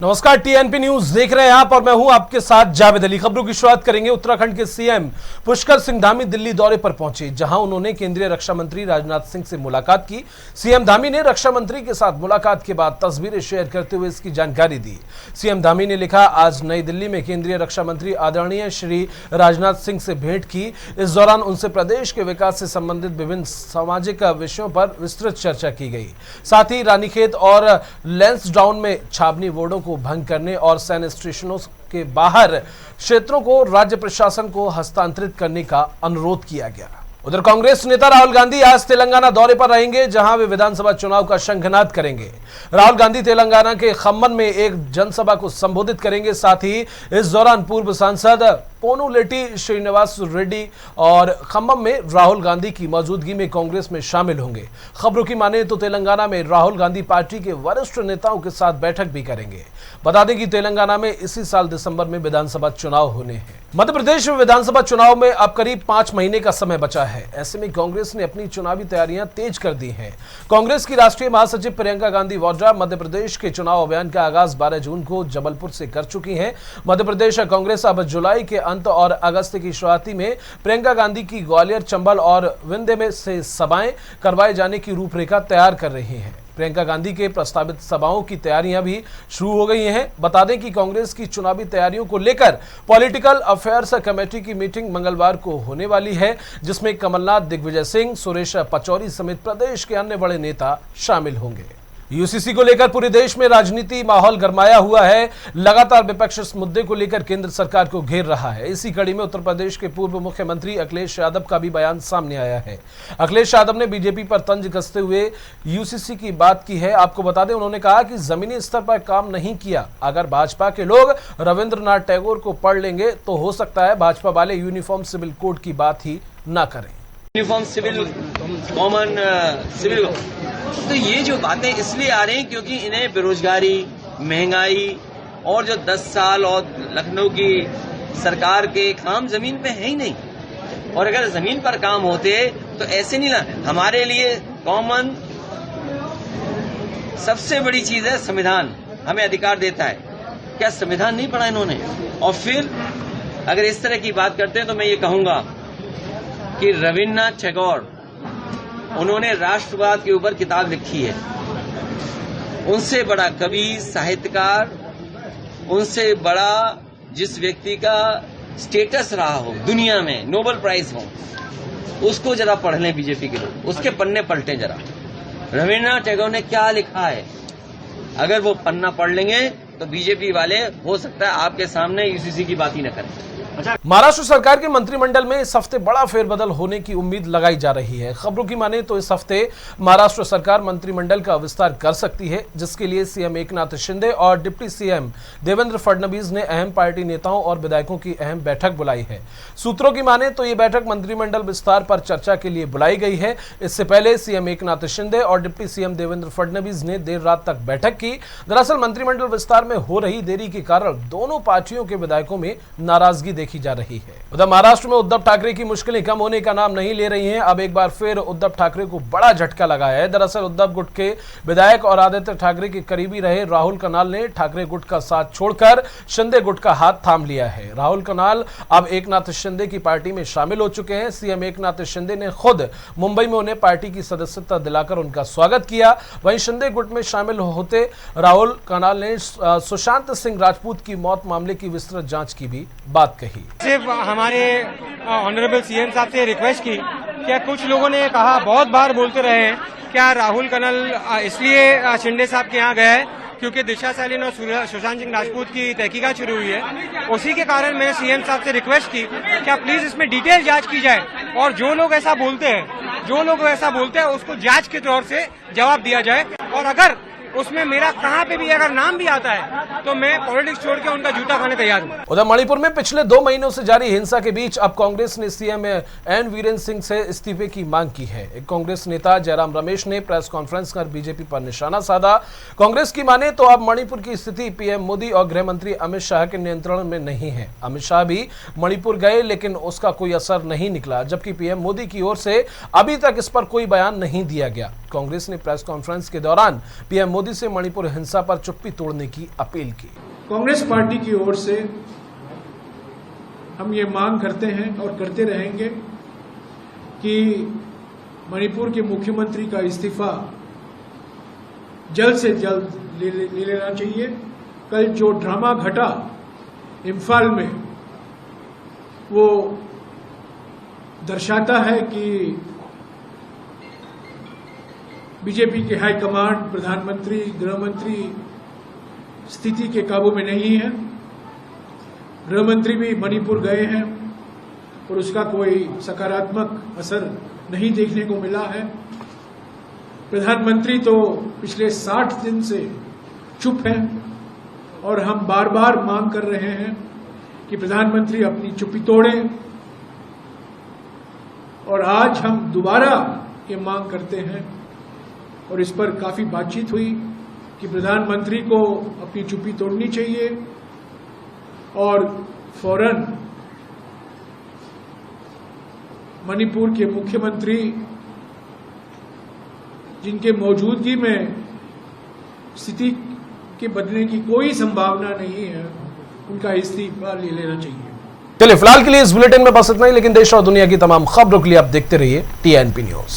नमस्कार, TNP news देख रहे हैं आप और मैं हूं आपके साथ जावेद अली। खबरों की शुरुआत करेंगे। उत्तराखंड के सीएम पुष्कर सिंह धामी दिल्ली दौरे पर पहुंचे, जहां उन्होंने केंद्रीय रक्षा मंत्री राजनाथ सिंह से मुलाकात की। सीएम धामी ने रक्षा मंत्री के साथ मुलाकात के बाद तस्वीरें शेयर करते हुए इसकी जानकारी दी। सीएम धामी ने लिखा, आज नई दिल्ली में केंद्रीय रक्षा मंत्री आदरणीय श्री राजनाथ सिंह से भेंट की। इस दौरान उनसे प्रदेश के विकास से संबंधित विभिन्न सामाजिक विषयों पर विस्तृत चर्चा की गई। साथ ही रानीखेत और लैंसडाउन में छावनी बोर्डों को भंग करने और सैन्य स्टेशनों के बाहर क्षेत्रों को राज्य प्रशासन को हस्तांतरित करने का अनुरोध किया गया। उधर कांग्रेस नेता राहुल गांधी आज तेलंगाना दौरे पर रहेंगे, जहां वे विधानसभा चुनाव का शंखनाद करेंगे। राहुल गांधी तेलंगाना के खम्मम में एक जनसभा को संबोधित करेंगे। साथ ही इस दौरान पूर्व सांसद पोनुलेटी श्रीनिवास रेड्डी और खम्मम में राहुल गांधी की मौजूदगी में कांग्रेस में शामिल होंगे। खबरों की माने तो तेलंगाना में राहुल गांधी पार्टी के वरिष्ठ नेताओं के साथ बैठक भी करेंगे। बता दें कि तेलंगाना में इसी साल दिसंबर में विधानसभा चुनाव होने हैं। मध्य प्रदेश में विधानसभा चुनाव में अब करीब 5 महीने का समय बचा है। ऐसे में कांग्रेस ने अपनी चुनावी तैयारियां तेज कर दी हैं। कांग्रेस की राष्ट्रीय महासचिव प्रियंका गांधी वाड्रा मध्य प्रदेश के चुनाव अभियान का आगाज 12 जून को जबलपुर से कर चुकी हैं। मध्य प्रदेश कांग्रेस अब जुलाई के अंत और अगस्त की शुरुआती में प्रियंका गांधी की ग्वालियर, चंबल और विंध्य में से सभाएं करवाए जाने की रूपरेखा तैयार कर रही हैं। प्रियंका गांधी के प्रस्तावित सभाओं की तैयारियां भी शुरू हो गई हैं। बता दें कि कांग्रेस की चुनावी तैयारियों को लेकर पॉलिटिकल अफेयर्स कमेटी की मीटिंग मंगलवार को होने वाली है, जिसमें कमलनाथ, दिग्विजय सिंह, सुरेश पचौरी समेत प्रदेश के अन्य बड़े नेता शामिल होंगे। यूसीसी को लेकर पूरे देश में राजनीति माहौल गरमाया हुआ है। लगातार विपक्ष इस मुद्दे को लेकर केंद्र सरकार को घेर रहा है। इसी कड़ी में उत्तर प्रदेश के पूर्व मुख्यमंत्री अखिलेश यादव का भी बयान सामने आया है। अखिलेश यादव ने बीजेपी पर तंज कसते हुए यूसीसी की बात की है। आपको बता दें, उन्होंने कहा कि जमीनी स्तर पर काम नहीं किया। अगर भाजपा के लोग रविंद्रनाथ टैगोर को पढ़ लेंगे तो हो सकता है भाजपा वाले यूनिफॉर्म सिविल कोड की बात ही ना करें। यूनिफॉर्म सिविल कॉमन सिविल, तो ये जो बातें इसलिए आ रही हैं क्योंकि इन्हें बेरोजगारी, महंगाई और जो 10 साल और लखनऊ की सरकार के काम जमीन पे है ही नहीं। और अगर जमीन पर काम होते तो ऐसे नहीं ना। हमारे लिए कॉमन सबसे बड़ी चीज है संविधान, हमें अधिकार देता है। क्या संविधान नहीं पढ़ा इन्होंने? और फिर अगर इस तरह की बात करते हैं तो मैं ये कहूंगा कि रविन्द्रनाथ टैगोर, उन्होंने राष्ट्रवाद के ऊपर किताब लिखी है। उनसे बड़ा कवि, साहित्यकार, उनसे बड़ा जिस व्यक्ति का स्टेटस रहा हो दुनिया में, नोबेल प्राइज हो, उसको जरा पढ़ लें बीजेपी के लोग, उसके पन्ने पलटें जरा। रविन्द्रनाथ टैगोर ने क्या लिखा है, अगर वो पन्ना पढ़ लेंगे तो बीजेपी वाले हो सकता है आपके सामने यूसीसी की बात ही न करें। महाराष्ट्र सरकार के मंत्रिमंडल में इस हफ्ते बड़ा फेरबदल होने की उम्मीद लगाई जा रही है। खबरों की माने तो इस हफ्ते महाराष्ट्र सरकार मंत्रिमंडल का विस्तार कर सकती है, जिसके लिए सीएम एकनाथ शिंदे और डिप्टी सीएम देवेंद्र फडणवीस ने अहम पार्टी नेताओं और विधायकों की अहम बैठक बुलाई है। सूत्रों की माने तो ये बैठक मंत्रिमंडल विस्तार पर चर्चा के लिए बुलाई गई है। इससे पहले सीएम एकनाथ शिंदे और डिप्टी सीएम देवेंद्र फडणवीस ने देर रात तक बैठक की। दरअसल मंत्रिमंडल विस्तार में हो रही देरी के कारण दोनों पार्टियों के विधायकों में नाराजगी देखी जा रही है। उधर महाराष्ट्र में उद्धव ठाकरे की मुश्किलें कम होने का नाम नहीं ले रही हैं। अब एक बार फिर उद्धव ठाकरे को बड़ा झटका लगा है। दरअसल उद्धव गुट के विधायक और आदित्य ठाकरे के करीबी रहे राहुल कनाल ने ठाकरे गुट का साथ छोड़कर शिंदे गुट का हाथ थाम लिया है। राहुल कनाल अब एकनाथ शिंदे की पार्टी में शामिल हो चुके हैं। सीएम एकनाथ शिंदे ने खुद मुंबई में उन्हें पार्टी की सदस्यता दिलाकर उनका स्वागत किया। वहीं शिंदे गुट में शामिल होते राहुल कनाल ने सुशांत सिंह राजपूत की मौत मामले की विस्तृत जांच की भी बात कही। सिर्फ हमारे ऑनरेबल सीएम साहब से रिक्वेस्ट की, क्या कुछ लोगों ने कहा, बहुत बार बोलते रहे हैं, क्या राहुल कनल इसलिए शिंदे साहब के यहाँ गया है क्योंकि दिशा सालिन और सुशांत सिंह राजपूत की तहकीकात शुरू हुई है। उसी के कारण मैंने सीएम साहब से रिक्वेस्ट की, क्या प्लीज इसमें डिटेल जांच की जाए और जो लोग ऐसा बोलते हैं उसको जांच के तौर से जवाब दिया जाए। और अगर उसमें मेरा कहां पे भी अगर नाम भी आता है तो मैं पॉलिटिक्स छोड़ के उनका जूता खाने तैयार हूं। उधर मणिपुर में पिछले 2 महीनों से जारी हिंसा के बीच अब कांग्रेस ने सीएम एन वीरेंद्र सिंह से इस्तीफे की मांग की है। एक कांग्रेस नेता जयराम रमेश ने प्रेस कॉन्फ्रेंस कर बीजेपी पर निशाना साधा। कांग्रेस की माने तो अब मणिपुर की स्थिति पीएम मोदी और गृह मंत्री अमित शाह के नियंत्रण में नहीं है। अमित शाह भी मणिपुर गए लेकिन उसका कोई असर नहीं निकला, जबकि पीएम मोदी की ओर से अभी तक इस पर कोई बयान नहीं दिया गया। कांग्रेस ने प्रेस कॉन्फ्रेंस के दौरान पीएम मोदी से मणिपुर हिंसा पर चुप्पी तोड़ने की अपील की। कांग्रेस पार्टी की ओर से हम ये मांग करते हैं और करते रहेंगे कि मणिपुर के मुख्यमंत्री का इस्तीफा जल्द से जल्द ले लेना चाहिए। कल जो ड्रामा घटा इम्फाल में वो दर्शाता है कि बीजेपी के हाईकमांड, प्रधानमंत्री, गृहमंत्री स्थिति के काबू में नहीं है। गृहमंत्री भी मणिपुर गए हैं और उसका कोई सकारात्मक असर नहीं देखने को मिला है। प्रधानमंत्री तो पिछले 60 दिन से चुप हैं और हम बार बार मांग कर रहे हैं कि प्रधानमंत्री अपनी चुप्पी तोड़ें। और आज हम दोबारा ये मांग करते हैं और इस पर काफी बातचीत हुई कि प्रधानमंत्री को अपनी चुप्पी तोड़नी चाहिए और फौरन मणिपुर के मुख्यमंत्री, जिनके मौजूदगी में स्थिति के बदलने की कोई संभावना नहीं है, उनका इस्तीफा ले लेना चाहिए। चलिए फिलहाल के लिए इस बुलेटिन में बस इतना ही, लेकिन देश और दुनिया की तमाम खबरों के लिए आप देखते रहिए TNP न्यूज।